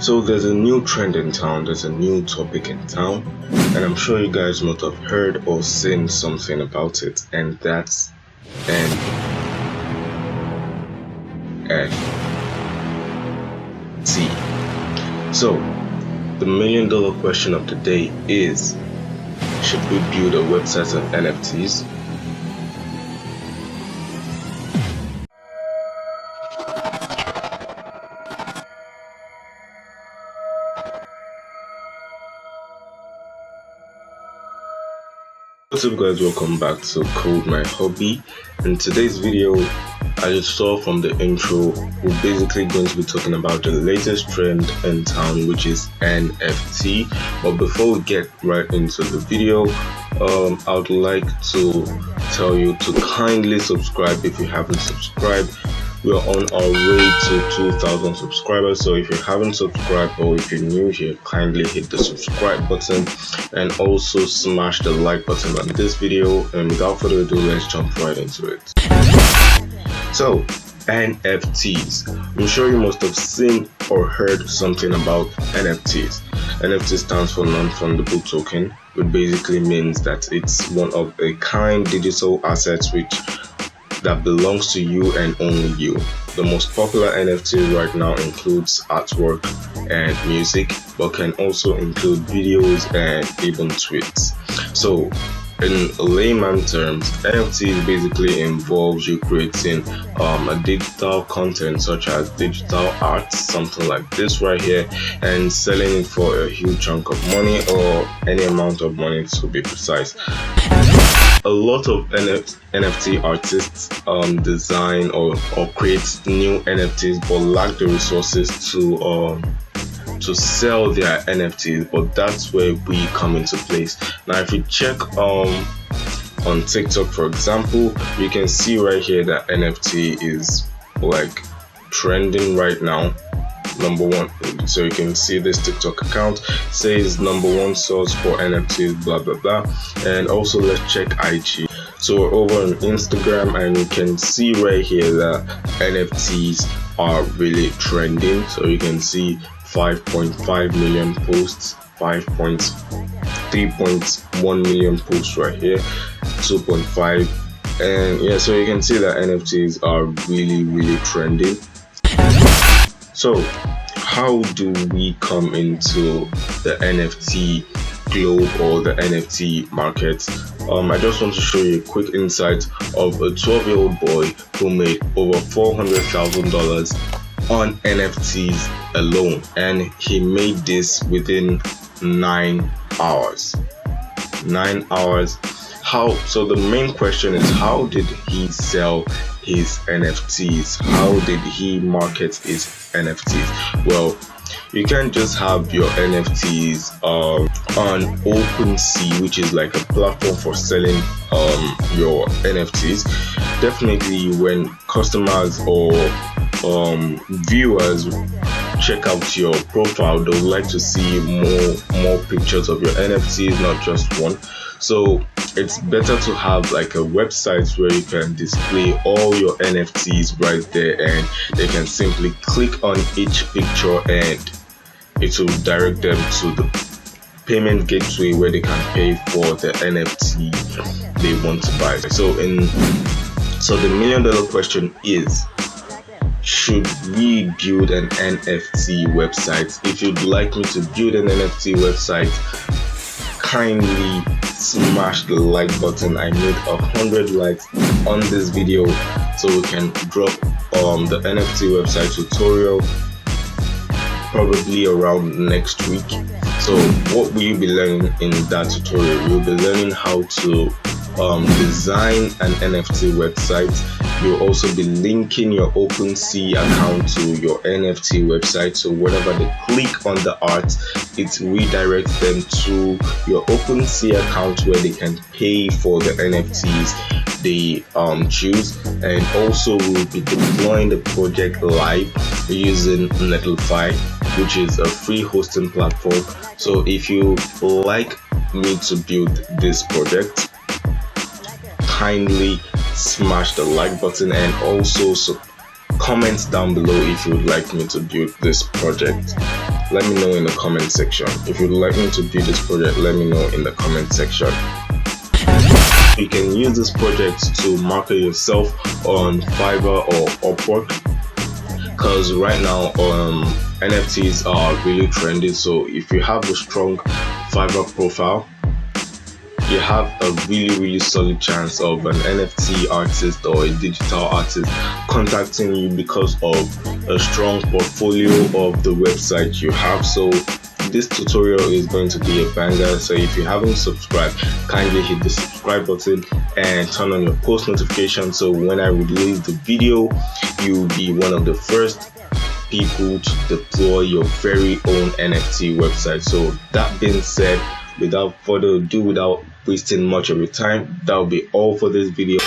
So there's a new trend in town, there's a new topic in town, and I'm sure you guys must have heard or seen something about it, and that's NFT. So the million dollar question of the day is, should we build a website of NFTs? What's up guys, welcome back to Code My Hobby. In today's video, as you saw from the intro, we're basically going to be talking about the latest trend in town, which is NFT. But before we get right into the video, I would like to tell you to kindly subscribe if you haven't subscribed. We're on our way to 2,000 subscribers, so if you haven't subscribed or if you're new here, kindly hit the subscribe button and also smash the like button on this video. And without further ado, let's jump right into it. So NFTs, I'm sure you must have seen or heard something about NFTs. NFT stands for non-fungible token, which basically means that it's one of a kind digital assets that belongs to you and only you. The most popular NFT right now includes artwork and music, but can also include videos and even tweets. So in layman terms, NFT basically involves you creating a digital content such as digital art, something like this right here, and selling it for a huge chunk of money or any amount of money to be precise. A lot of NFT artists design or create new NFTs but lack the resources to sell their NFTs, but that's where we come into place. Now if you check on TikTok, for example, you can see right here that NFT is like trending right now, #1. So you can see this TikTok account says #1 source for NFTs, blah blah blah. And also let's check IG. So we're over on Instagram and you can see right here that NFTs are really trending. So you can see 5.5 million posts, 3.1 million posts right here, 2.5, and yeah, so you can see that NFTs are really trending. So how do we come into the NFT globe or the NFT market? I just want to show you a quick insight of a 12-year-old boy who made over $400,000 on NFTs alone, and he made this within 9 hours. 9 hours. How? So the main question is, how did he sell his NFTs? How did he market his NFTs? Well, you can't just have your NFTs on OpenSea, which is like a platform for selling your NFTs. Definitely when customers or viewers check out your profile, they would like to see more pictures of your NFTs, not just one. So it's better to have like a website where you can display all your NFTs right there, and they can simply click on each picture and it will direct them to the payment gateway where they can pay for the NFT they want to buy. So the million dollar question is, should we build an NFT website? If you'd like me to build an NFT website, kindly smash the like button. I need 100 likes on this video so we can drop the NFT website tutorial probably around next week. So what will you be learning in that tutorial? You'll be learning how to design an NFT website. You'll also be linking your OpenSea account to your NFT website, so whenever they click on the art, it redirects them to your OpenSea account where they can pay for the NFTs they choose. And also we'll be deploying the project live using Netlify, which is a free hosting platform. So if you like me to build this project, kindly smash the like button and also comment down below if you would like me to build this project. let me know in the comment section. If you'd like me to do this project, let me know in the comment section. You can use this project to market yourself on Fiverr or Upwork, because right now NFTs are really trendy. So if you have a strong Fiverr profile, you have a really solid chance of an NFT artist or a digital artist contacting you because of a strong portfolio of the website you have. So this tutorial is going to be a banger. So if you haven't subscribed, kindly hit the subscribe button and turn on your post notifications, so when I release the video, you'll be one of the first people to deploy your very own NFT website. So that being said, without further ado, without wasting much of your time, that'll be all for this video.